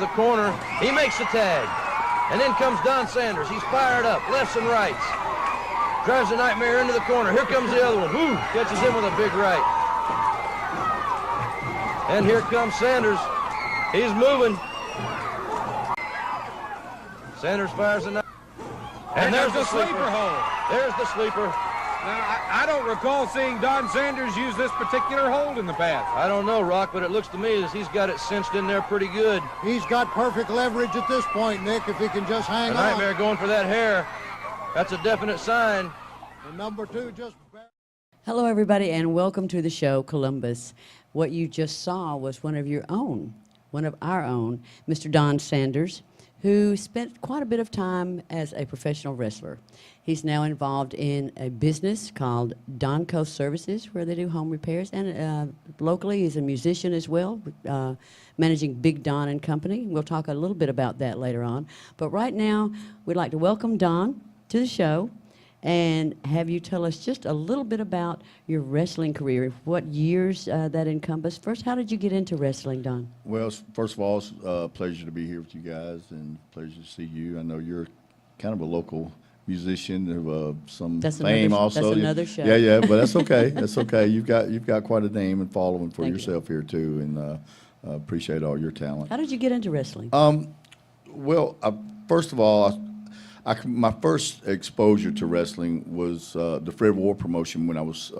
the corner. He makes the tag. And in comes Don Sanders. He's fired up, lefts and rights. Drives the Nightmare into the corner. Here comes the other one. Woo! Catches him with a big right. And here comes Sanders. He's moving. Sanders fires the Nightmare. And there's the sleeper hold. There's the sleeper. Now, I don't recall seeing Don Sanders use this particular hold in the past. I don't know, Rock, but it looks to me as he's got it cinched in there pretty good. He's got perfect leverage at this point, Nick, if he can just hang The on. Nightmare going for that hair. That's a definite sign. And number 2 just... Hello, everybody, and welcome to the show, Columbus. What you just saw was one of our own, Mr. Don Sanders, who spent quite a bit of time as a professional wrestler. He's now involved in a business called Donco Services, where they do home repairs, and locally he's a musician as well, managing Big Don and Company. We'll talk a little bit about that later on. But right now, we'd like to welcome Don to the show and have you tell us just a little bit about your wrestling career, what years that encompass. First, how did you get into wrestling, Don? Well, first of all, it's a pleasure to be here with you guys and pleasure to see you. I know you're kind of a local musician of some fame also. That's another show. Yeah, but that's okay. That's okay. You've got quite a name and following for Thank yourself here too, and appreciate all your talent. How did you get into wrestling? Well, first of all, my first exposure to wrestling was the Fred Ward promotion when I was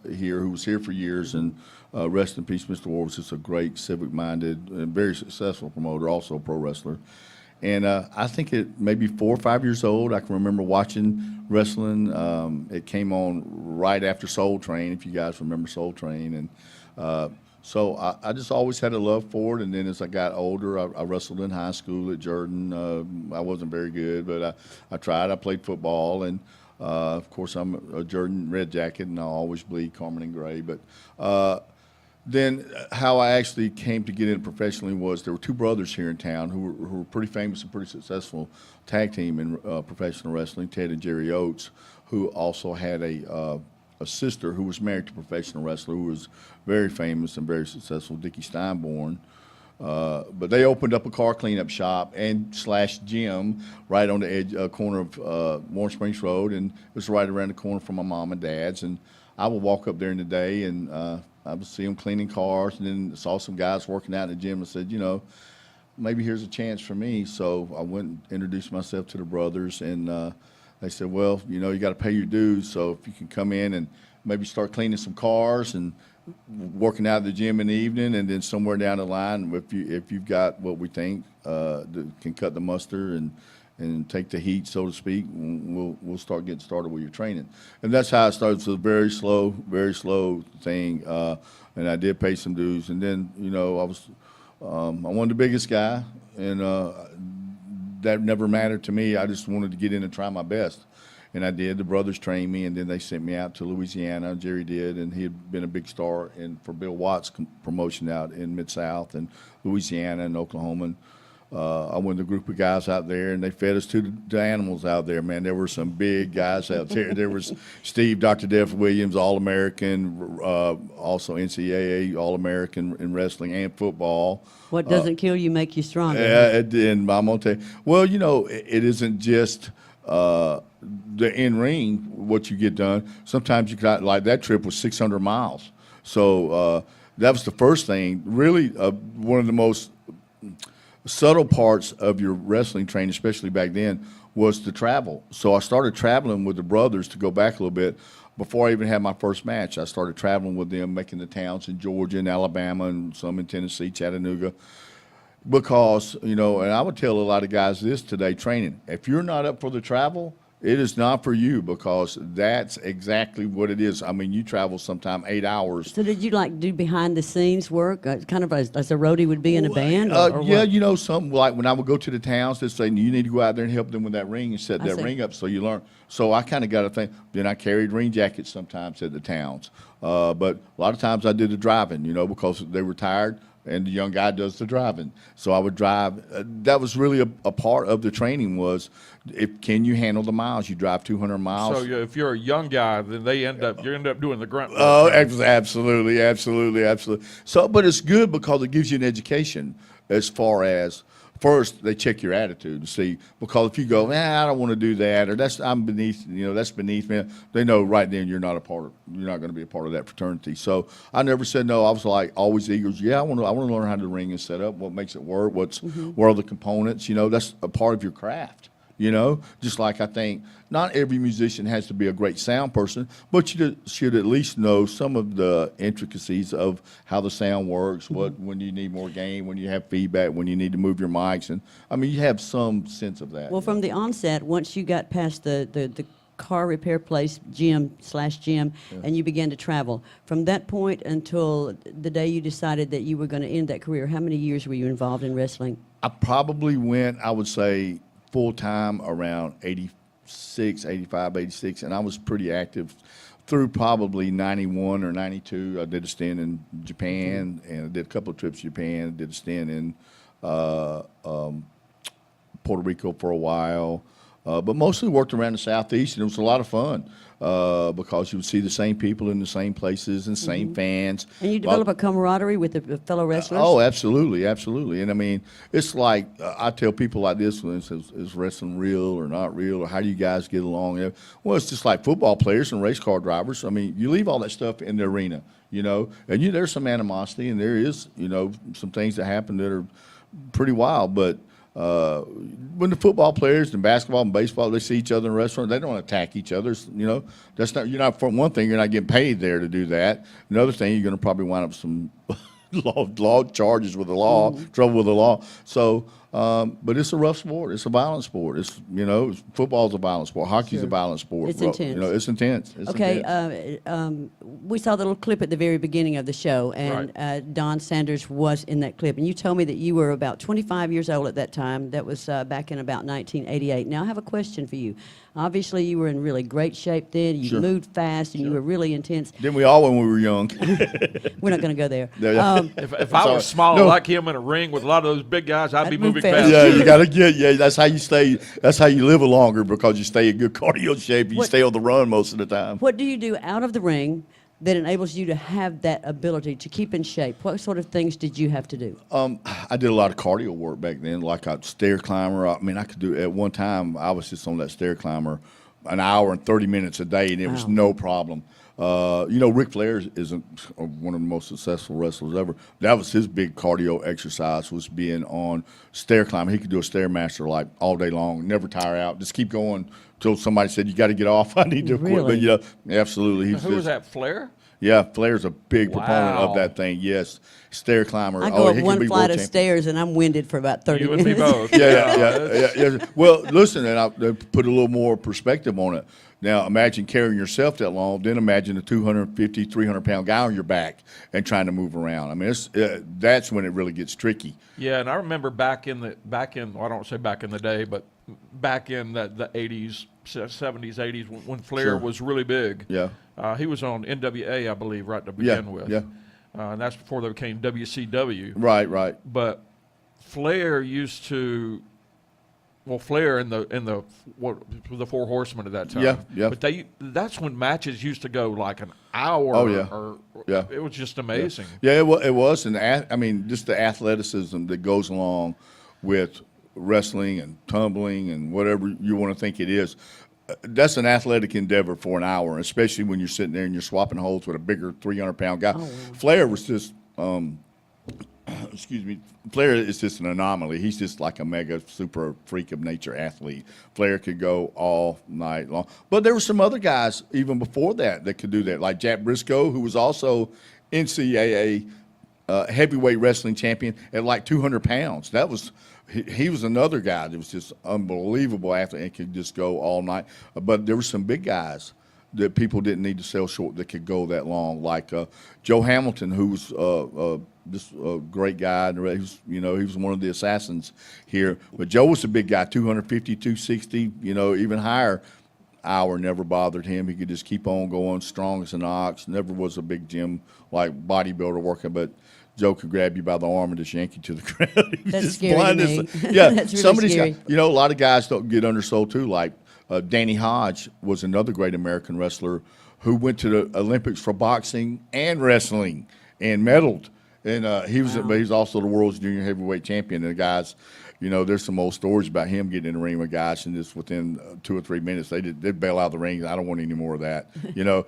here, who was here for years, and rest in peace, Mr. Ward was just a great civic-minded and very successful promoter, also a pro wrestler. And I think at maybe 4 or 5 years old, I can remember watching wrestling. It came on right after Soul Train, if you guys remember Soul Train. And so I just always had a love for it. And then as I got older, I wrestled in high school at Jordan. I wasn't very good, but I tried. I played football. And, of course, I'm a Jordan Red Jacket, and I always bleed Carmen and Gray. But then how I actually came to get in professionally was there were 2 brothers here in town who were pretty famous and pretty successful tag team in professional wrestling, Ted and Jerry Oates, who also had a sister who was married to a professional wrestler who was very famous and very successful, Dickie Steinborn. But they opened up a car cleanup shop and / gym right on the edge corner of Warren Springs Road, and it was right around the corner from my mom and dad's. And I would walk up there in the day, and I would see them cleaning cars, and then saw some guys working out in the gym and said, you know, maybe here's a chance for me. So I went and introduced myself to the brothers, and they said, well, you know, you got to pay your dues, so if you can come in and maybe start cleaning some cars and working out at the gym in the evening, and then somewhere down the line, if you've got what we think that can cut the mustard and take the heat, so to speak, we'll start getting started with your training. And that's how it started. It's a very slow thing, and I did pay some dues. And then, you know, I wasn't the biggest guy, and that never mattered to me. I just wanted to get in and try my best. And I did. The brothers trained me, and then they sent me out to Louisiana. Jerry did, and he had been a big star for Bill Watts' promotion out in Mid-South and Louisiana and Oklahoma. And, I went with a group of guys out there, and they fed us to the animals out there, man. There were some big guys out there. There was Steve, Dr. Dev Williams, All-American, also NCAA All-American in wrestling and football. What doesn't kill you make you stronger. And I'm going to tell you, well, you know, it isn't just the in-ring, what you get done. Sometimes you got, like that trip was 600 miles. So that was the first thing. Really, one of the most subtle parts of your wrestling training, especially back then, was to travel. So I started traveling with the brothers, to go back a little bit. Before I even had my first match, I started traveling with them, making the towns in Georgia and Alabama and some in Tennessee, Chattanooga. Because, you know, and I would tell a lot of guys this today, training, if you're not up for the travel, it is not for you, because that's exactly what it is. I mean, you travel sometime 8 hours. So did you like do behind the scenes work, kind of as a roadie would be in a band? Or Yeah, what? you know, something like when I would go to the towns, they'd say, you need to go out there and help them with that ring and set that ring up so you learn. So I kind of got a thing. Then I carried ring jackets sometimes at the towns. But a lot of times I did the driving, you know, because they were tired. And the young guy does the driving. So I would drive. That was really a part of the training was, can you handle the miles? You drive 200 miles. So if you're a young guy, then you end up doing the grunt work. Oh, absolutely. So, but it's good because it gives you an education as far as first they check your attitude to see, because if you go, I don't want to do that, or I'm beneath, that's beneath me, they know right then you're not going to be a part of that fraternity. So I never said no. I was like always eager. Yeah, I want to learn how to ring and set up, what makes it work, what are the components. That's a part of your craft. Just like I think not every musician has to be a great sound person, but you should at least know some of the intricacies of how the sound works, when you need more gain, when you have feedback, when you need to move your mics. And I mean, you have some sense of that. Well, from the onset, once you got past the car repair place, gym, and you began to travel, from that point until the day you decided that you were going to end that career, how many years were you involved in wrestling? I probably went, I would say, full-time around 86, 85, 86, and I was pretty active through probably 91 or 92. I did a stint in Japan, and I did a couple of trips to Japan. I did a stint in Puerto Rico for a while, but mostly worked around the Southeast, and it was a lot of fun because you would see the same people in the same places and same fans. And you develop a camaraderie with the fellow wrestlers? Oh, absolutely, absolutely. And I mean, it's like I tell people like this, when it says, is wrestling real or not real, or how do you guys get along? Well, it's just like football players and race car drivers. I mean, you leave all that stuff in the arena, and there's some animosity, and there is, some things that happen that are pretty wild, but when the football players and basketball and baseball, they see each other in restaurants, they don't attack each other. That's not, for one thing, you're not getting paid there to do that. Another thing, you're going to probably wind up some law charges with the law, trouble with the law. So, but it's a rough sport. It's a violent sport. It's, football's a violent sport. Hockey's a violent sport. It's intense. It's intense. It's okay. intense. We saw the little clip at the very beginning of the show, and Don Sanders was in that clip. And you told me that you were about 25 years old at that time. That was back in about 1988. Now, I have a question for you. Obviously, you were in really great shape then. You moved fast, and you were really intense. Didn't we all when we were young? We're not going to go there. If I was smaller like him in a ring with a lot of those big guys, I'd be moving fast. Yeah, you got to that's how you stay. That's how you live longer, because you stay in good cardio shape. You stay on the run most of the time. What do you do out of the ring that enables you to have that ability to keep in shape? What sort of things did you have to do? I did a lot of cardio work back then, like a stair climber. I mean, I could do, at one time, I was just on that stair climber an hour and 30 minutes a day, and it was no problem. Ric Flair isn't one of the most successful wrestlers ever. That was his big cardio exercise, was being on stair climbing. He could do a Stairmaster like all day long, never tire out, just keep going until somebody said, you got to get off. I need to quit. But absolutely. Who was that, Flair? Yeah, Flair's a big proponent of that thing. Yes, stair climber. I go up one flight of stairs and I'm winded for about 30 minutes. You and me both. Yeah. Well, listen, and I'll put a little more perspective on it. Now, imagine carrying yourself that long. Then imagine a 250, 300-pound guy on your back and trying to move around. I mean, that's when it really gets tricky. Yeah, and I remember back in well, I don't say back in the day, but back in the 80s, 70s, 80s, when Flair was really big. Yeah. He was on NWA, I believe, right to begin with. Yeah. And that's before they became WCW. Right. But Flair used to. Well, Flair and the Four Horsemen at that time. Yeah. But that's when matches used to go like an hour. Oh yeah. It was just amazing. Yeah, it was, and I mean, just the athleticism that goes along with wrestling and tumbling and whatever you want to think it is. That's an athletic endeavor for an hour, especially when you're sitting there and you're swapping holds with a bigger 300-pound guy. Flair was just. Excuse me, Flair is just an anomaly. He's just like a mega super freak of nature athlete. Flair could go all night long. But there were some other guys even before that could do that, like Jack Briscoe, who was also NCAA heavyweight wrestling champion at like 200 pounds. He was another guy that was just unbelievable athlete and could just go all night. But there were some big guys that people didn't need to sell short that could go that long, like Joe Hamilton, who was this great guy. He was one of the assassins here. But Joe was a big guy, 250, 260, even higher. Hour never bothered him. He could just keep on going, strong as an ox. Never was a big gym like bodybuilder working, but Joe could grab you by the arm and just yank you to the ground. That's scary to me. Yeah, That's really scary. A lot of guys don't get undersold too. Like Danny Hodge was another great American wrestler who went to the Olympics for boxing and wrestling and medaled. And he was also the world's junior heavyweight champion. And the guys, you know, there's some old stories about him getting in the ring with guys, and just within 2 or 3 minutes, they'd bail out of the ring. I don't want any more of that. You know,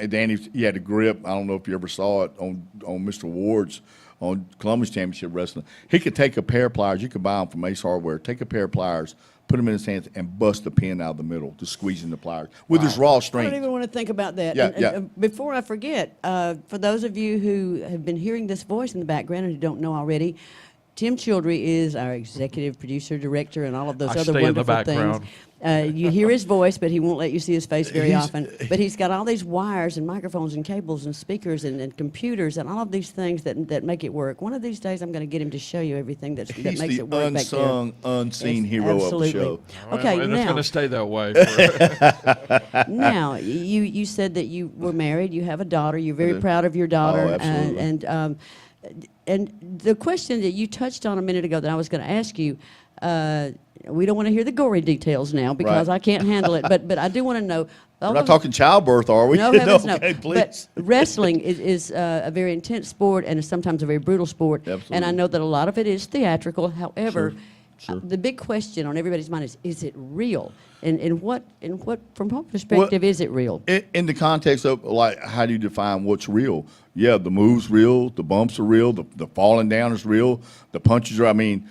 Danny, he had a grip. I don't know if you ever saw it on Mr. Ward's on Columbus Championship Wrestling. He could take a pair of pliers. You could buy them from Ace Hardware. Take a pair of pliers, put them in his hands, and bust the pin out of the middle to squeeze in the pliers with his raw I strength. don't even want to think about that. Yeah, And before I forget, for those of you who have been hearing this voice in the background and who don't know already, Tim Childry is our executive producer, director, and all of those I other stay in the wonderful things. background. You hear his voice, but he won't let you see his face very often. But he's got all these wires and microphones and cables and speakers and computers and all of these things that make it work. One of these days, I'm going to get him to show you everything that He's makes the it work back there. unsung, unseen hero Absolutely. of the show. Okay, and it's now, going to stay that way. now you said that you were married. You have a daughter. You're very do. proud of your daughter. Oh, absolutely. And the question that you touched on a minute ago that I was going to ask you, we don't want to hear the gory details now because Right. I can't handle it. But I do want to know. We're not talking childbirth, are we? No, heavens no. Okay, please. But wrestling is a very intense sport and is sometimes a very brutal sport. Absolutely. And I know that a lot of it is theatrical. However, Sure. the big question on everybody's mind is it real? And from what perspective is it real? In the context of, like, how do you define what's real? Yeah, the move's real, the bumps are real, the falling down is real, the punches are, I mean,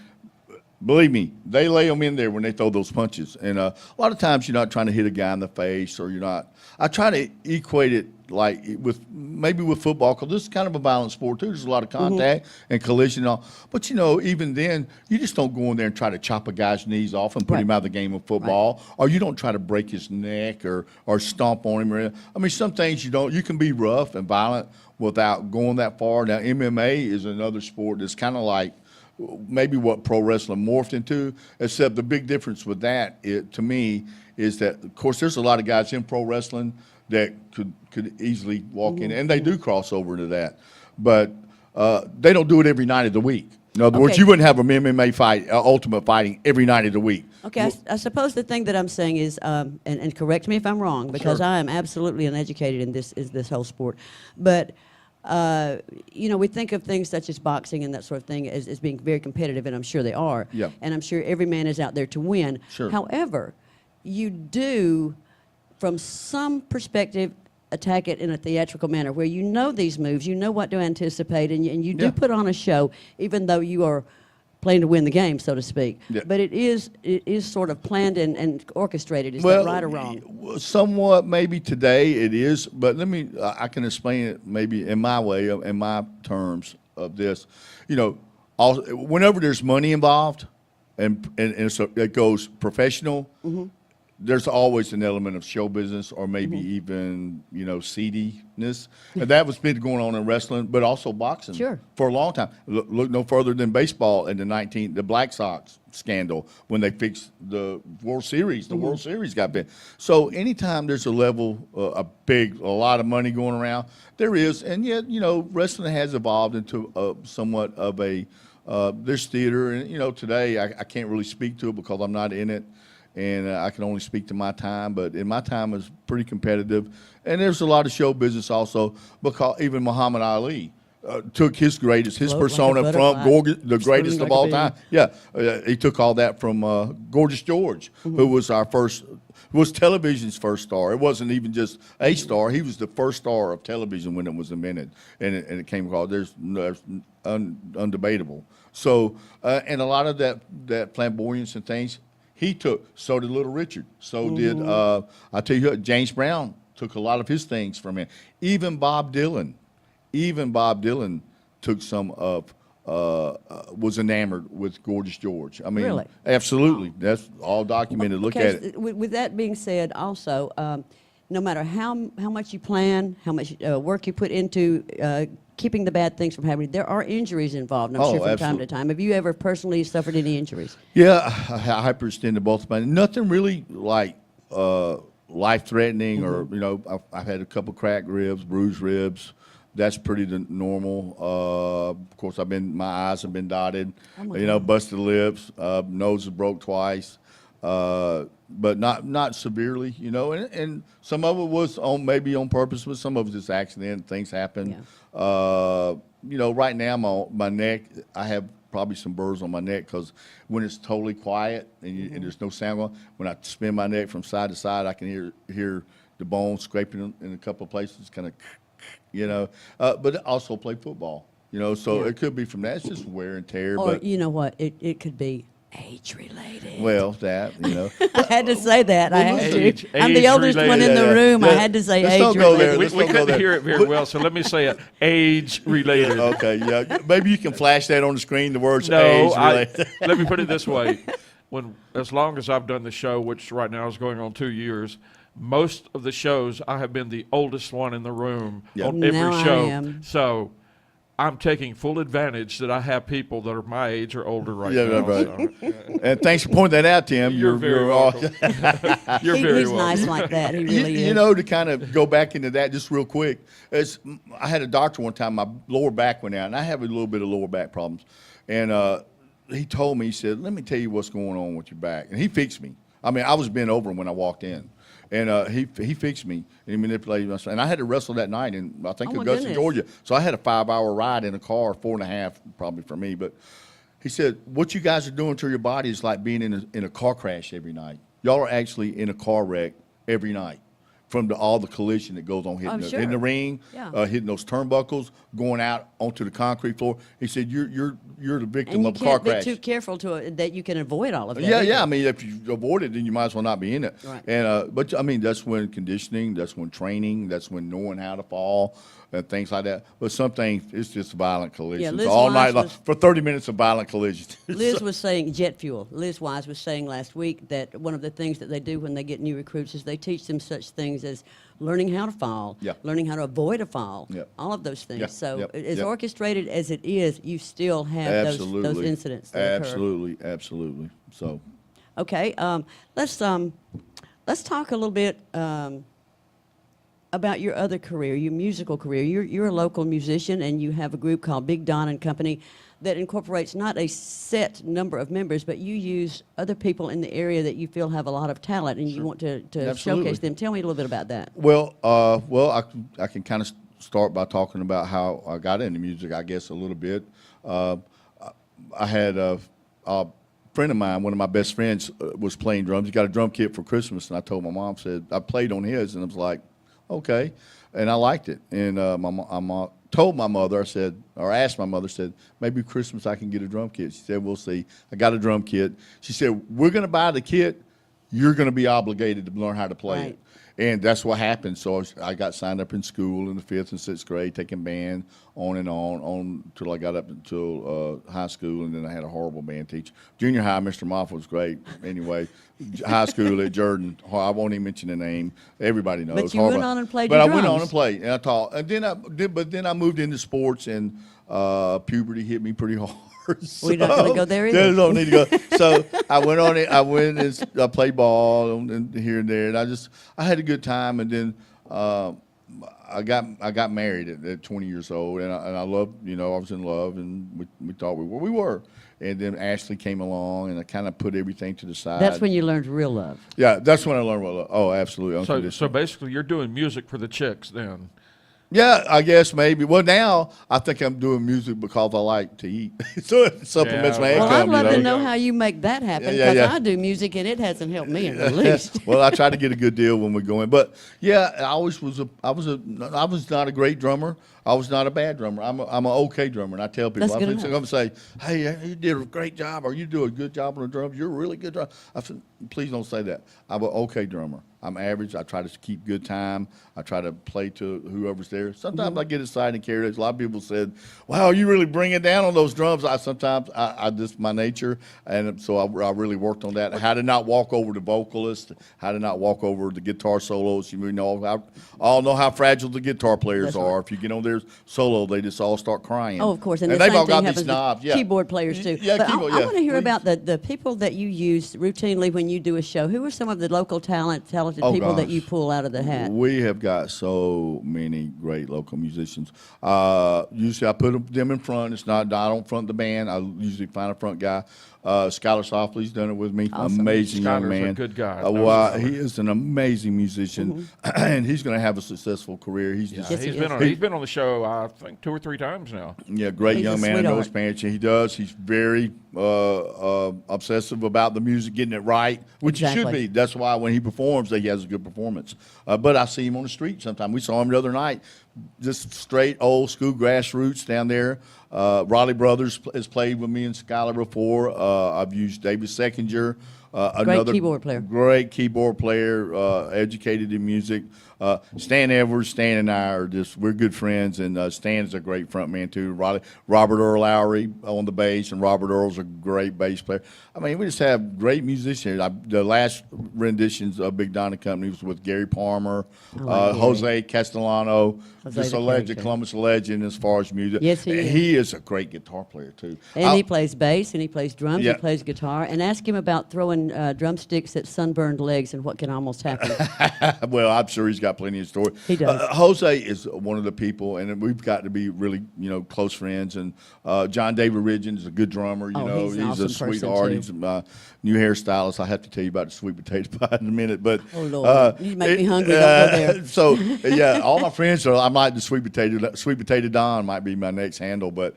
believe me, they lay them in there when they throw those punches. And a lot of times you're not trying to hit a guy in the face, or you're not. I try to equate it like maybe with football, because this is kind of a violent sport too. There's a lot of contact and collision and all. But, you know, even then, you just don't go in there and try to chop a guy's knees off and put Right. him out of the game of football. Or you don't try to break his neck or stomp on him. I mean, some things you can be rough and violent without going that far. Now, MMA is another sport that's kind of like maybe what pro wrestling morphed into, except the big difference with that, to me, is that, of course, there's a lot of guys in pro wrestling that could easily walk in, and they do cross over into that. But they don't do it every night of the week. In other words, Okay. you wouldn't have an MMA fight, Ultimate Fighting, every night of the week. Okay, I suppose the thing that I'm saying is, and correct me if I'm wrong, because Sure. I am absolutely uneducated in this whole sport, but you know, we think of things such as boxing and that sort of thing as being very competitive, and I'm sure they are. Yeah. And I'm sure every man is out there to win. Sure. However, you do, from some perspective, attack it in a theatrical manner where you know these moves, you know what to anticipate, and you do Yeah. put on a show, even though you are playing to win the game, so to speak. Yeah. But it is sort of planned and orchestrated. Is that right or wrong? Somewhat, maybe today it is, but I can explain it maybe in my way, in my terms of this. You know, whenever there's money involved and it goes professional, there's always an element of show business or maybe even, you know, seediness. And that was been going on in wrestling, but also boxing Sure. for a long time. Look no further than baseball in the Black Sox scandal when they fixed the World Series. The World Series got banned. So anytime there's a level, a lot of money going around, there is. And yet, you know, wrestling has evolved into somewhat of a, there's theater. And, you know, today I can't really speak to it because I'm not in it. And I can only speak to my time, but in my time it was pretty competitive. And there's a lot of show business also, because even Muhammad Ali took his Float persona like a from butterfly, the greatest spinning of like a all bee. time. Yeah, he took all that from Gorgeous George, who was was television's first star. It wasn't even just a star. He was the first star of television when it was invented, and it came across. There's undebatable. So, and a lot of that flamboyance and things, he took. So did Little Richard. So did, I tell you what, James Brown took a lot of his things from him. Even Bob Dylan took some of, was enamored with Gorgeous George. I mean, Really? Absolutely. That's all documented. Look Okay, at it. With that being said, also, no matter how much you plan, how much work you put into keeping the bad things from happening, there are injuries involved, I'm Oh, sure, from time absolutely. to time. Have you ever personally suffered any injuries? Yeah, I hyperextended both of mine. Nothing really like life-threatening, or, you know, I've had a couple cracked ribs, bruised ribs. That's pretty normal. Of course, my eyes have been dotted. Oh, my You know, God. busted lips, nose is broke twice, but not severely. You know, and some of it was maybe on purpose, but some of it was just accident. Things happen. Yeah. right now my neck, I have probably some burrs on my neck because when it's totally quiet and there's no sound going, when I spin my neck from side to side, I can hear the bones scraping in a couple of places, kind of, but also play football, so it could be from that. It's just wear and tear. Or but you know what? It could be age-related. well, that, I had to say that. I had Age- to. I'm the oldest one in the room. I had to say Let's don't go there. age-related. We Let's don't go couldn't there. hear it very well, so let me say it. Age-related. Okay, yeah. Maybe you can flash that on the screen, the words No, age related. let me put it this way. As long as I've done the show, which right now is going on 2 years, most of the shows I have been the oldest one in the room on every Now I show. am. So I'm taking full advantage that I have people that are my age or older right Yeah, now. right. So, And thanks for pointing that out, Tim. You're very welcome. You're very He's welcome. nice like that. He really is. To kind of go back into that just real quick, I had a doctor one time, my lower back went out, and I have a little bit of lower back problems. And he told me, he said, let me tell you what's going on with your back. And he fixed me. I mean, I was bent over when I walked in. And he fixed me, and he manipulated my. And I had to wrestle that night in, I think, Oh, my Augusta, goodness. Georgia. So I had a 5-hour ride in a car, 4.5 probably for me. But he said, what you guys are doing to your body is like being in a car crash every night. Y'all are actually in a car wreck every night from all the collision that goes on hitting sure. in the ring, Yeah. hitting those turnbuckles, going out onto the concrete floor. He said, you're the victim And you of a car can't be crash. too careful that you can avoid all of that. Yeah, either. yeah. I mean, if you avoid it, then you might as well not be in it. Right. And but I mean, that's when conditioning, that's when training, that's when knowing how to fall and things like that. But some things, it's just violent collisions Liz all Wise night long was- for 30 minutes of violent collisions. Liz was saying jet fuel. Liz Wise was saying last week that one of the things that they do when they get new recruits is they teach them such things as learning how to fall, Yeah. learning how to avoid a fall, Yeah. all of those things. Yeah, So yep, as yep. orchestrated as it is, you still have those incidents that occur. Absolutely. So, Okay, let's talk a little bit about your other career, your musical career. You're a local musician, and you have a group called Big Don and Company that incorporates not a set number of members, but you use other people in the area that you feel have a lot of talent, and you want to Absolutely. showcase them. Tell me a little bit about that. well, I can kind of start by talking about how I got into music, I guess, a little bit. I had a friend of mine, one of my best friends, was playing drums. He got a drum kit for Christmas, and I told my mom, said, I played on his, and I was like, okay. And I liked it. And I told my mother, asked my mother, said, maybe Christmas I can get a drum kit. She said, we'll see. I got a drum kit. She said, we're going to buy the kit. You're going to be obligated to learn how to play Right. it. And that's what happened. So I got signed up in school in the 5th and 6th grade, taking band on and on until I got up until high school, and then I had a horrible band teacher. Junior high, Mr. Moffitt was great. Anyway, high school at Jordan, I won't even mention the name. Everybody knows. But you went on and played But your I went on drums. and played, and I taught. And then I moved into sports, and puberty hit me pretty hard. We're not gonna go there either. Don't need to go. So I went on it. I went and I played ball and here and there, and I had a good time. And then I got married at 20 years old, and I loved, I was in love, and we thought we were. And then Ashley came along, and I kind of put everything to the side. That's when you learned real love. Yeah, that's when I learned what love. Oh, absolutely. So Unconditional. basically, you're doing music for the chicks then. Yeah, I guess maybe. Well, now I think I'm doing music because I like to eat. So it supplements Yeah, my well, Well, I'd income. love you to know? know how you make that happen, Yeah, because yeah. I do music, and it hasn't helped me in the least. Well, I try to get a good deal when we go in, but yeah, I was not a great drummer. I was not a bad drummer. I'm an okay drummer, and I tell people, That's good I'm enough. going to say, hey, you did a great job, or you do a good job on the drums. You're a really good drummer. I said, please don't say that. I'm an okay drummer. I'm average. I try to keep good time. I try to play to whoever's there. Sometimes I get excited and carried away. A lot of people said, wow, you really bring it down on those drums. I just my nature, and so I really worked on that. How to not walk over the vocalist, how to not walk over the guitar solos. All know how fragile the guitar players That's are. right. If you get on their solo, they just all start crying. Oh, of course, and the they've same all thing got happens these knobs. with keyboard players too. Yeah, but keyboard, I yeah. want to hear Please. about the people that you use routinely when you do a show. Who are some of the local talented Oh, people that gosh. you pull out of the hat? We have got so many great local musicians. Usually I put them in front. It's not, I don't front the band. I usually find a front guy. Skylar Softly's done it with me. Awesome. Amazing young Skylar's a man. good guy. Well, he is an amazing musician, and he's going to have a successful career. He's just Yes, he he's is. been on the show show, I think, 2 or 3 times now. Yeah, great He's a young man. I know his sweetheart. parents. He does. He's very obsessive about the music, getting it right, which he should Exactly. be. That's why when he performs, he has a good performance. But I see him on the street sometimes. We saw him the other night, just straight old school grassroots down there. Raleigh Brothers has played with me and Skylar before. I've used David Seckinger. Another keyboard player. Great keyboard player, educated in music. Stan Edwards, Stan and I we're good friends, and Stan is a great front man too. Robert Earl Lowry on the bass, and Robert Earl's a great bass player. I mean, we just have great musicians. The last renditions of Big Don and Company was with Gary Palmer, like Gary. Jose Castellano, Jose's just a a legend, character. Columbus legend as far as music. Yes, he is. He is a great guitar player too. And he plays bass, and he plays drums, Yeah. he plays guitar. And ask him about throwing drumsticks at sunburned legs and what can almost happen. Well, I'm sure he's got plenty of stories. He does. Jose is one of the people, and we've got to be really, close friends. And John David Ridgen is a good drummer. Oh, he's an awesome a person, sweetheart. too. He's a new hairstylist. I have to tell you about the sweet potato pie in a minute. But Oh, Lord. You make me hungry. Don't go there. So yeah, all my friends are. I might the sweet potato Don might be my next handle. But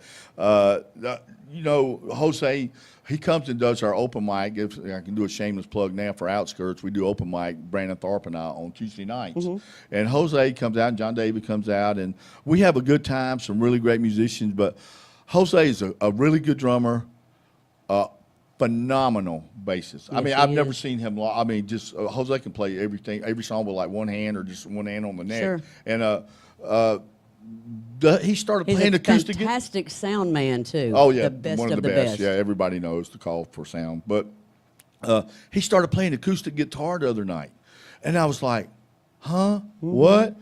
Jose. He comes and does our open mic. If I can do a shameless plug now for Outskirts, we do open mic, Brandon Tharp and I, on Tuesday nights. Mm-hmm. And Jose comes out, and John David comes out, and we have a good time, some really great musicians. But Jose is a really good drummer, phenomenal bassist. I Yes, mean, he I've never is. seen him. I mean, just Jose can play every song with like one hand or just one hand on the neck. Sure. And he started He's playing a acoustic. fantastic sound man, too. Oh yeah, The best one of the best. Yeah, everybody knows the call for sound. But he started playing acoustic guitar the other night, and I was like, "Huh? Mm-hmm. What?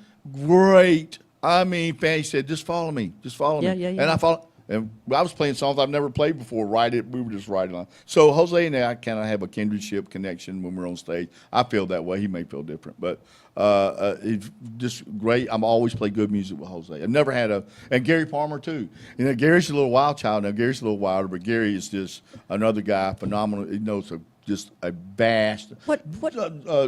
Great!" I mean, Fanny said, "Just follow me. Just follow Yeah, me." yeah, yeah. And I followed. And I was playing songs I've never played before. We were just riding on. So Jose and I kind of have a kindredship connection when we're on stage. I feel that way. He may feel different, but it's just great. I'm always play good music with Jose. I've never had and Gary Palmer too. Gary's a little wild child now. Gary's a little wilder, but Gary is just another guy, phenomenal. He knows just a vast What-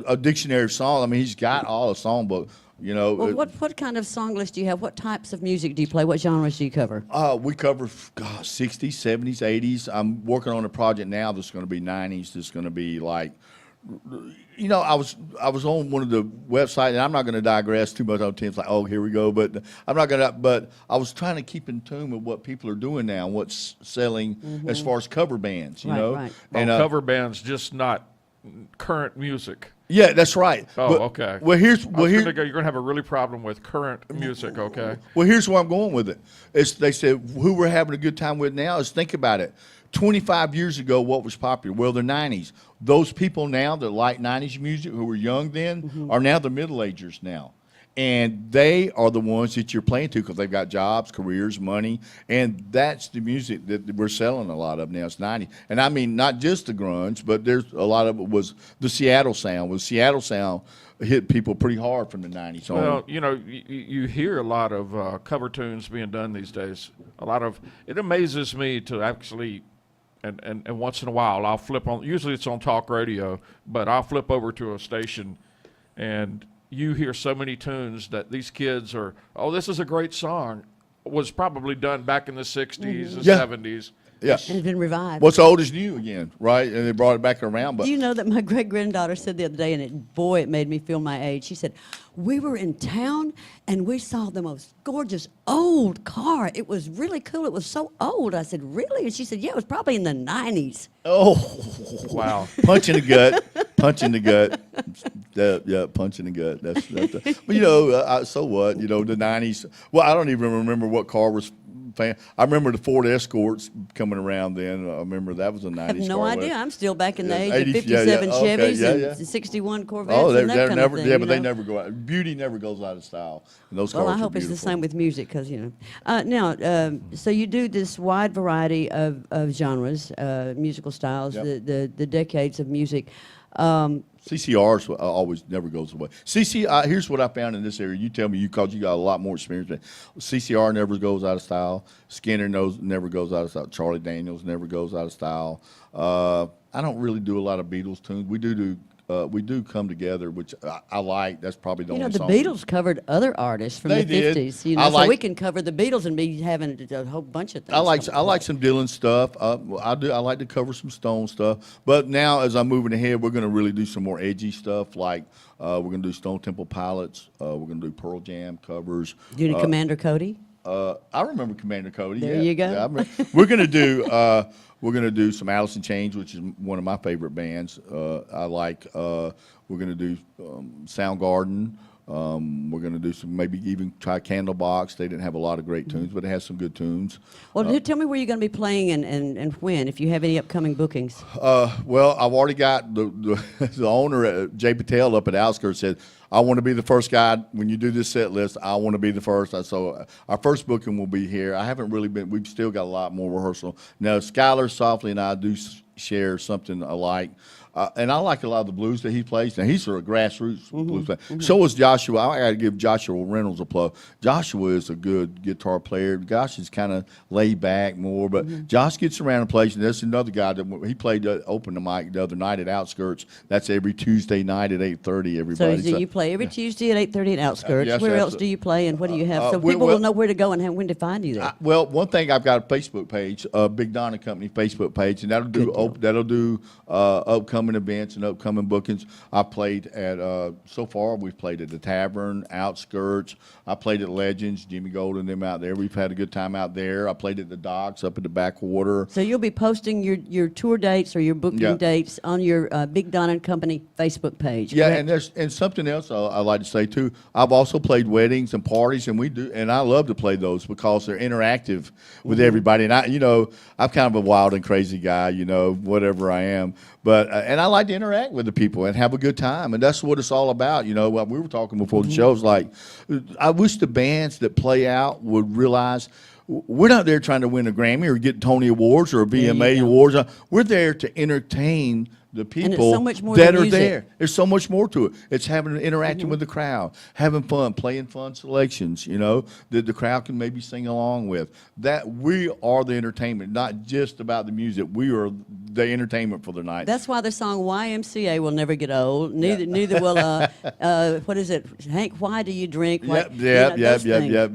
a dictionary of songs. I mean, he's got all the songbook. Well, what kind of song list do you have? What types of music do you play? What genres do you cover? We cover 60s, 70s, 80s. I'm working on a project now that's going to be 90s. That's going to be like, I was on one of the websites, and I'm not going to digress too much on Tim's like, oh, here we go. But I'm not going to. But I was trying to keep in tune with what people are doing now, what's selling as far as cover bands. Right, right. And Cover bands, just not current music. yeah, that's right. Oh, okay. Well, You're going to have a really problem with current music, okay? Well, here's where I'm going with it. They said who we're having a good time with now is think about it. 25 years ago, what was popular? Well, the 90s. Those people now that like 90s music who were young then are now the middle-agers now. And they are the ones that you're playing to because they've got jobs, careers, money. And that's the music that we're selling a lot of now. It's 90s. And I mean, not just the grunge, but there's a lot of it was the Seattle sound. Seattle sound hit people pretty hard from the 90s on. Well, you hear a lot of cover tunes being done these days. It amazes me to actually, and once in a while I'll flip on, usually it's on talk radio, but I'll flip over to a station and you hear so many tunes that these kids are, oh, this is a great song, was probably done back in the 60s and Yeah. 70s. Yeah. And it's been revived. What's old is new again, right? And they brought it back around. But Do you know that my great-granddaughter said the other day, and it made me feel my age. She said, we were in town, and we saw the most gorgeous old car. It was really cool. It was so old. I said, really? And she said, yeah, it was probably in the 90s. oh, Wow. punch in the gut, punch in the gut. Yeah, punch in the gut. That's but so what? The 90s. Well, I don't even remember what car was. I remember the Ford Escorts coming around then. I remember that was a 90s car. I have no idea. I'm still back in the age 80s, of 57 okay, Chevys and 61 Corvettes Oh, and that they're kind never. of thing. Yeah, but they know? never go out. Beauty never goes out of style. And those Well, cars I are hope it's the beautiful. same with music because, so you do this wide variety of genres, musical styles, Yep. the decades of music. CCRs always never goes away. Here's what I found in this area. You tell me, because you got a lot more experience. Than CCR never goes out of style. Skinner never goes out of style. Charlie Daniels never goes out of style. I don't really do a lot of Beatles tunes. We do we do come together, which I like. That's probably the You know, only the song. Beatles covered other artists from They the did. 50s. You I know, so like- we can cover the Beatles and be having a whole bunch of things. I like come I like play. some Dylan stuff. I like to cover some Stone stuff. But now, as I'm moving ahead, we're going to really do some more edgy stuff. Like we're going to do Stone Temple Pilots. We're going to do Pearl Jam covers. Do you Commander Cody? I remember Commander Cody. There yeah. you go. Yeah, I remember. We're gonna do some Alice in Chains, which is one of my favorite bands. I like. We're gonna do Soundgarden. We're gonna do some, maybe even try Candlebox. They didn't have a lot of great tunes, but it has some good tunes. Well, tell me where you're going to be playing and when, if you have any upcoming bookings. Well, I've already got the owner, Jay Patel, up at Outskirts said, I want to be the first guy when you do this set list. I want to be the first. So our first booking will be here. I haven't really been. We've still got a lot more rehearsal. Now, Skylar Softly and I do share something alike. And I like a lot of the blues that he plays. Now, he's sort of grassroots blues player. So is Joshua. I got to give Joshua Reynolds a plug. Joshua is a good guitar player. Josh is kind of laid back more, but Josh gets around and plays. And there's another guy that he played open the mic the other night at Outskirts. That's every Tuesday night at 8:30. Everybody. So you play every Tuesday at 8:30 at Outskirts. yes, Where else absolutely. do you play and what do you have? So we- people well- will know where to go and when to find you there. Well, one thing, I've got a Facebook page, Big Don and Company Facebook page, and that'll do upcoming events and upcoming bookings. I played at so far we've played at the Tavern, Outskirts. I played at Legends, Jimmy Gold and them out there. We've had a good time out there. I played at the Docks up at the backwater. So you'll be posting your tour dates or your booking Yeah. dates on your Big Don and Company Facebook page. Yeah, correct? and something else I like to say too. I've also played weddings and parties, and I love to play those because they're interactive with everybody. And I'm kind of a wild and crazy guy, whatever I am. But and I like to interact with the people and have a good time, and that's what it's all about. What we were talking before the show's like, I wish the bands that play out would realize. We're not there trying to win a Grammy or get Tony Awards or a VMA go. Awards. We're there to entertain the people so much more that than are music. there. There's so much more to it. It's interacting with the crowd, having fun, playing fun selections, that the crowd can maybe sing along with. That we are the entertainment, not just about the music. We are the entertainment for the night. That's why the song YMCA will never get old. Neither will what is it, Hank? Why do you drink? Why, those things.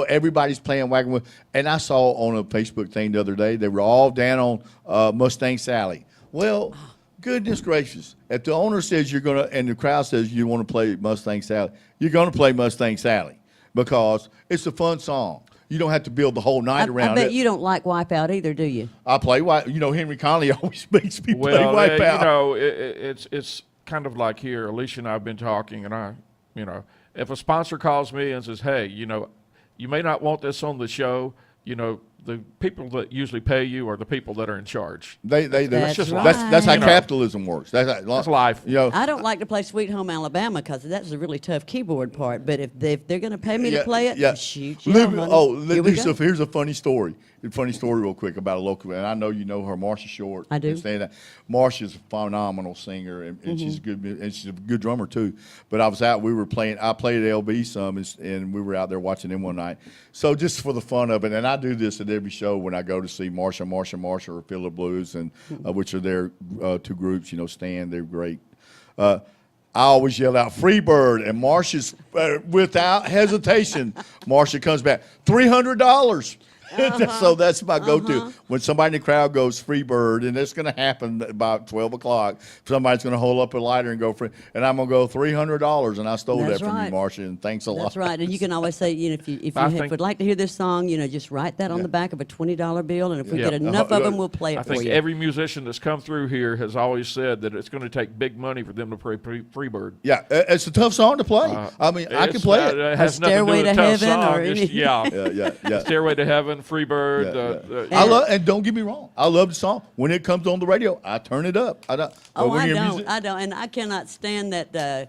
Everybody's playing Wagon Wheel. And I saw on a Facebook thing the other day, they were all down on Mustang Sally. Well, goodness gracious. If the owner says you're going to, and the crowd says you want to play Mustang Sally, you're going to play Mustang Sally because it's a fun song. You don't have to build the whole night around it. I bet you don't like Wipeout either, do you? I play Henry Conley always makes me play Well, Wipeout. it's kind of like here. Alicia and I have been talking, and if a sponsor calls me and says, "Hey, you may not want this on the show," the people that usually pay you are the people that are in charge. That's just right. That's how capitalism works. That's life. I don't like to play Sweet Home Alabama because that's a really tough keyboard part. But if they're going to pay me to play it, shoot, Lisa, here's a funny story. Real quick about a local, and I know you know her, Marcia Short. I do. Marcia's a phenomenal singer, and she's a good drummer too. But I played at LB some, and we were out there watching them one night. So just for the fun of it, and I do this at every show when I go to see Marcia, or Philly Blues, and which are their two groups. Stan, they're great. I always yell out "Freebird," and Marcia's without hesitation. Marcia comes back, $300. So that's my go-to. When somebody in the crowd goes Freebird, and it's going to happen about 12 o'clock, somebody's going to hold up a lighter and go free, and I'm going to go $300, and I stole That's that from right. you, Marcia, and thanks a lot. That's right. And you can always say, if you think- would like to hear this song, just write that on the back of a $20 bill, and if we get enough of them, we'll play it I for think you. every musician that's come through here has always said that it's going to take big money for them to play Freebird. Yeah, it's a tough song to play. I can play it. It has nothing to do Stairway with a to tough Heaven song. or It's- anything. Yeah. Stairway to Heaven, Freebird. I love, and don't get me wrong, I love the song. When it comes on the radio, I turn it up. I hear don't. music- I don't. And I cannot stand that.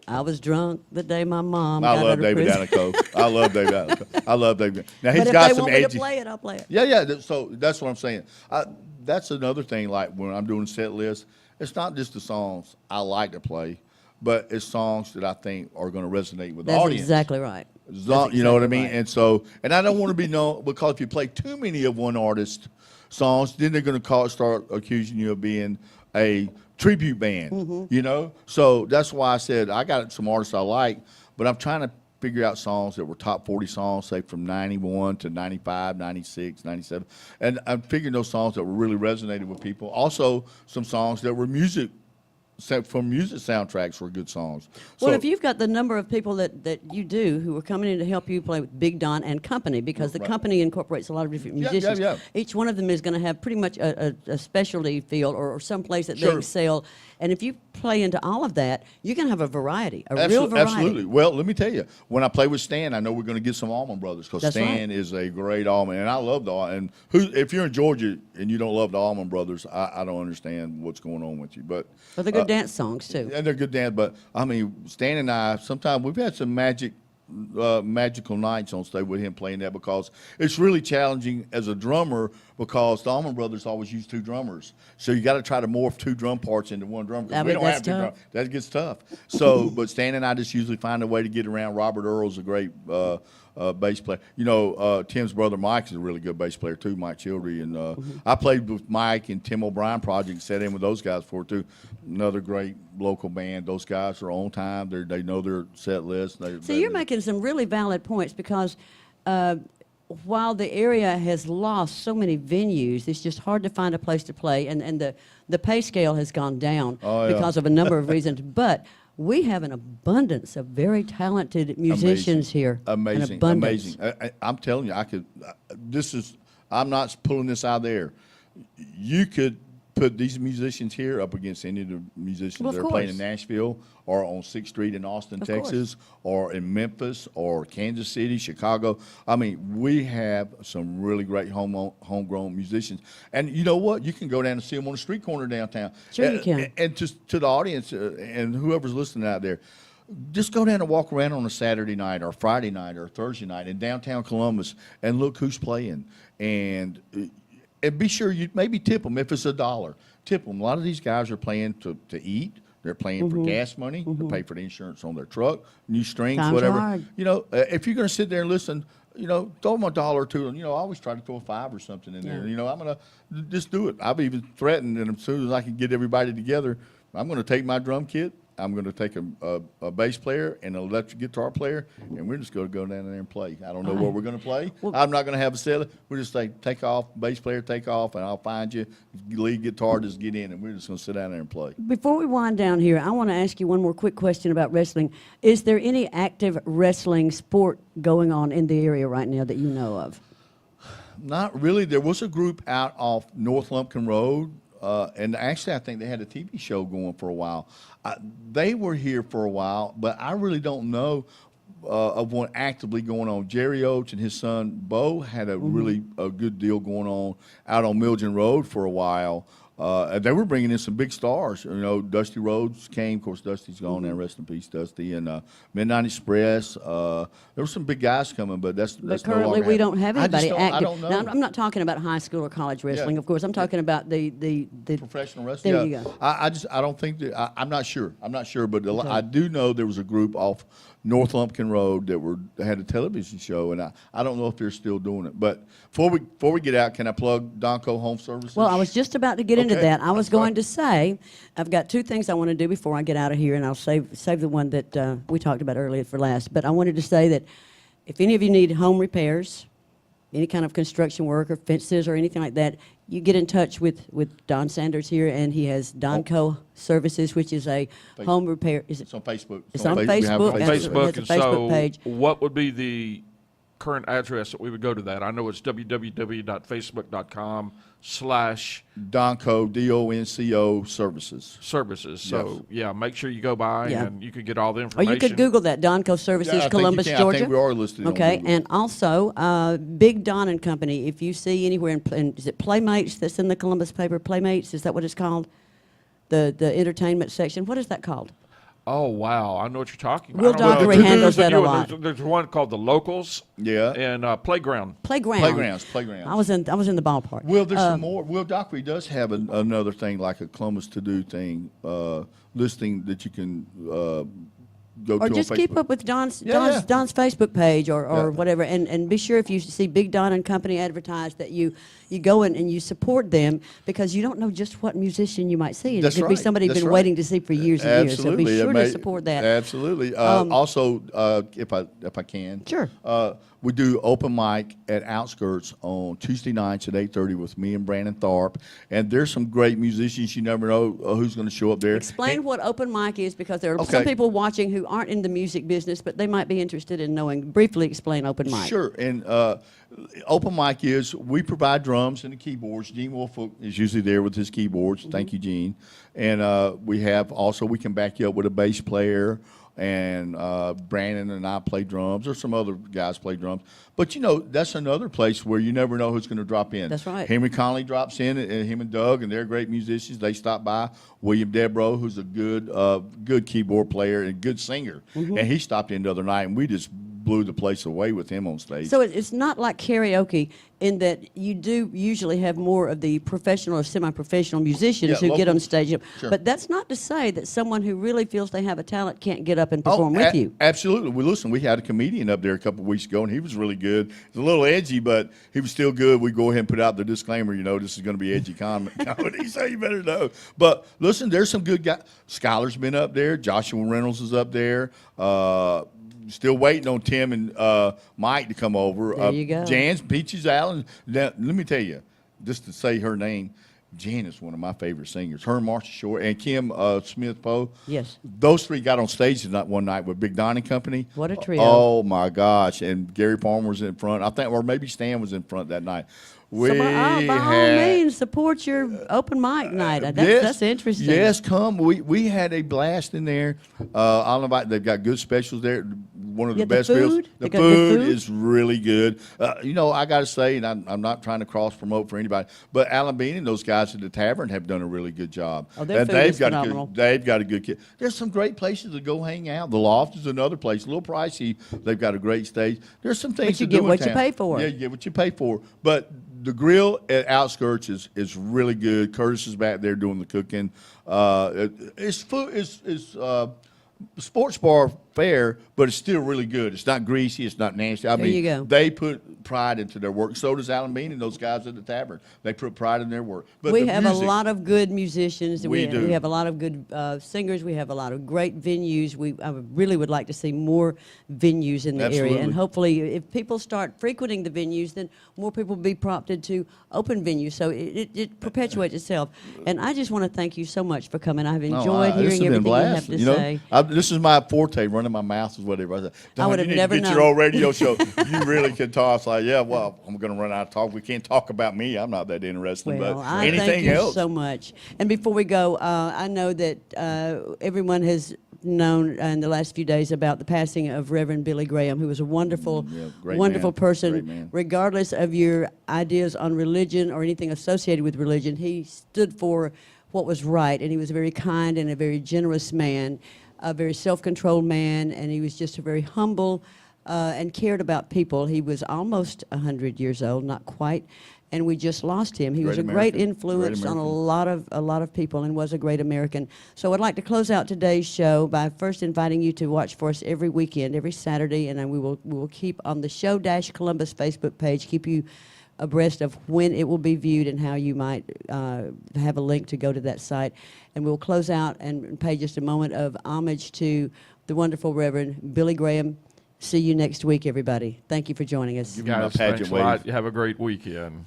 I was drunk the day my mom I got love out of David prison. Danico. I love David Danico. I love David. Now he's But if got they some want me to edgy. play it, I'll play it. Yeah. So that's what I'm saying. That's another thing. Like when I'm doing set lists, it's not just the songs I like to play, but it's songs that I think are going to resonate with the That's audience. exactly right. You know what I mean? exactly right. And I don't want to be known because if you play too many of one artist songs, then they're going to start accusing you of being a tribute band, you know? So that's why I said I got some artists I like, but I'm trying to figure out songs that were top 40 songs, say from 91 to 95, 96, 97. And I'm figuring those songs that were really resonated with people. Also, some songs that were from music soundtracks were good songs. Well, So- if you've got the number of people that you do who are coming in to help you play with Big Don and Company, because the company incorporates a lot of different Yeah, yeah, musicians. yeah. Each one of them is going to have pretty much a specialty field or some place that they Sure. excel. And if you play into all of that, you're going to have a variety, a real variety. Absolutely. Well, let me tell you, when I play with Stan, I know we're going to get some Allman Brothers because That's Stan is a great Allman, and I love the and if you're in Georgia and you don't love the Allman Brothers, I don't understand what's going on with you. But But they're good dance songs, too. and they're good dance. But I mean, Stan and I sometimes we've had some magical nights on stage with him playing that because it's really challenging as a drummer because the Allman Brothers always use two drummers. So you got to try to morph two drum parts into one drum. 'Cause I we bet don't that's have two drum. tough. That gets tough. So, but Stan and I just usually find a way to get around. Robert Earl's a great bass player. You know, Tim's brother Mike is a really good bass player too, Mike Childry. And I played with Mike and Tim O'Brien Project, sat in with those guys before too. Another great local band. Those guys are on time. They know their set list. So you're making some really valid points because while the area has lost so many venues, it's just hard to find a place to play, and the pay scale has gone down because of a number of reasons. But we have an abundance of very talented musicians here. Amazing, An abundance. amazing. I'm telling you, I'm not pulling this out of the air. You could put these musicians here up against any of the musicians Well, of that are playing in course. Nashville or on 6th Street in Austin, Of course. Texas, or in Memphis or Kansas City, Chicago. I mean, we have some really great homegrown musicians. And you know what? You can go down and see them on the street corner downtown. Sure you can. And to the audience and whoever's listening out there, just go down and walk around on a Saturday night or Friday night or Thursday night in downtown Columbus and look who's playing. And be sure you maybe tip them if it's $1. Tip them. A lot of these guys are playing to eat. They're playing for gas money. They pay for the insurance on their truck, new strings, Times whatever. hard. You know, if you're going to sit there and listen, you know, throw them $1 or $2. You know, I always try to throw a $5 or something in there. Yeah. You know, I'm going to just do it. I've even threatened that as soon as I can get everybody together, I'm going to take my drum kit. I'm going to take a bass player and an electric guitar player, and we're just going to go down there and play. I don't know what we're going to play. I'm not going to have a set. We're just like, take off, bass player, take off, and I'll find you. Lead guitar, just get in, and we're just going to sit down there and play. Before we wind down here, I want to ask you one more quick question about wrestling. Is there any active wrestling sport going on in the area right now that you know of? Not really. There was a group out off North Lumpkin Road, and actually I think they had a TV show going for a while. They were here for a while, but I really don't know of one actively going on. Jerry Oates and his son Bo had a really a good deal going on out on Milton Road for a while. They were bringing in some big stars. You know, Dusty Rhodes came. Of course, Dusty's gone now. Rest in peace, Dusty. And Midnight Express. There were some big guys coming, but that's But no currently, longer we happening. don't have I just anybody active. I don't know. Now, I'm not talking about high school or college wrestling, Yeah. of course. I'm talking about the Professional wrestling. There yeah. you go. I don't think that I'm not sure. I'm not sure, but I do know there was a group off North Lumpkin Road that had a television show, and I don't know if they're still doing it. But before we get out, can I plug Donco Home Services? Well, I was just about to get into Okay. that. I was going to say, I've got two things I want to do before I get out of here, and I'll save the one that we talked about earlier for last. But I wanted to say that if any of you need home repairs, any kind of construction work or fences or anything like that, you get in touch with Don Sanders here, and he has Donco Services, which is a home repair. Is it? It's on Facebook. It's on We have a Facebook. On Absolutely. Facebook, It's a and Facebook so page. what would be the current address that we would go to that? I know it's www.facebook.com/services. Donco, DONCO Services. So yeah, make sure you go by Yeah. and you can get all the Or information. you could Google that, Donco Services, Yeah, I think Columbus, you can. Georgia. I think we are listed on Okay, Google. and also Big Don and Company. If you see anywhere is it Playmates that's in the Columbus paper? Playmates, is that what it's called? The entertainment section. What is that called? Oh wow, I know what you're talking Will about. I don't know. Dockery There's handles that a new- lot. There's one called the Locals. Yeah. And Playground. Playgrounds. Playgrounds. I was in the ballpark. Well, there's some more. Will Dockery does have another thing like a Columbus To Do thing, listing that you can go to Or just on keep Facebook. up with Don's Yeah. Facebook page or Yeah. whatever, and be sure if you see Big Don and Company advertised that you go in and you support them, because you don't know just what musician you might see. And That's it could be right. somebody you've That's been right. waiting to see for years and years. So Absolutely. be It sure may- to support that. Absolutely. Also, if I can. Sure. We do open mic at Outskirts on Tuesday nights at 8:30 with me and Brandon Tharp. And there's some great musicians. You never know who's going to show up there. Explain what open mic is, because there are Okay. some people watching who aren't in the music business, but they might be interested in knowing. Briefly explain open mic. Sure. And open mic is we provide drums and the keyboards. Gene Wolf is usually there with his keyboards. Thank you, Gene. And we can back you up with a bass player. And Brandon and I play drums, or some other guys play drums. But, that's another place where you never know who's going to drop in. That's right. Henry Conley drops in, and him and Doug, and they're great musicians. They stop by. William Debro, who's a good keyboard player and good singer. And he stopped in the other night, and we just blew the place away with him on stage. So it's not like karaoke in that you do usually have more of the professional or semi-professional musicians Yeah, who get on locals. stage. Sure. But that's not to say that someone who really feels they have a talent can't get up and perform with you. Absolutely. We had a comedian up there a couple of weeks ago, and he was really good. He was a little edgy, but he was still good. We go ahead and put out the disclaimer, this is going to be edgy comedy, so you better know. But listen, there's some good guys. Skylar's been up there. Joshua Reynolds is up there. Still waiting on Tim and Mike to come over. There you go. Jan's, Peaches Allen. Now, let me tell you, just to say her name, Jan is one of my favorite singers. Her and Marcia Shore and Kim Smith-Poe. Yes. Those three got on stage one night with Big Don and Company. What a trio. Oh, my gosh. And Gary Palmer was in front. I think, or maybe Stan was in front that night. So by all means, support your open mic night. That's interesting. Yes, come. We had a blast in there. I'll invite. They've got good specials there. One of the Yeah, the best meals. food? The They got good food? is really good. I got to say, and I'm not trying to cross promote for anybody, but Alan Bean and those guys at the tavern have done a really good job. Oh, their And food is phenomenal. They've got a good kid. There's some great places to go hang out. The Loft is another place. A little pricey. They've got a great stage. There's some things But you to get do in what you town. pay for. Yeah, you get what you pay for. But the grill at Outskirts is really good. Curtis is back there doing the cooking. It's food. It's sports bar fare, but it's still really good. It's not greasy. It's not nasty. I There mean, you go. they put pride into their work. So does Alan Bean and those guys at the tavern. They put pride in their work. But We the have music, a lot of good musicians. We do. We have a lot of good singers. We have a lot of great venues. I really would like to see more venues in the area. Absolutely. And hopefully, if people start frequenting the venues, then more people will be prompted to open venues. So it perpetuates itself. And I just want to thank you so much for coming. I've enjoyed this has hearing been everything you have blast. to You know, say. this is my forte, running my mouth is whatever. I said, I would have you need never to get known. your own radio show. You really can talk. I was like, yeah, well, I'm going to run out of talk. We can't talk about me. I'm not that interesting. Well, but I anything thank you else? so much. And before we go, I know that everyone has known in the last few days about the passing of Reverend Billy Graham, who was a wonderful, great wonderful man. person. Great man. Regardless of your ideas on religion or anything associated with religion, he stood for what was right, and he was a very kind and a very generous man, a very self-controlled man, and he was just a very humble and cared about people. He was almost 100 years old, not quite, and we just lost him. He was a great American. influence Great on American. a lot of people, and was a great American. So I'd like to close out today's show by first inviting you to watch for us every weekend, every Saturday, and then we will keep on the Show-Columbus Facebook page, keep you abreast of when it will be viewed and how you might have a link to go to that site. And we'll close out and pay just a moment of homage to the wonderful Reverend Billy Graham. See you next week, everybody. Thank you for joining us. Give me my Guys, pageant thanks a lot. wave. You have a great weekend.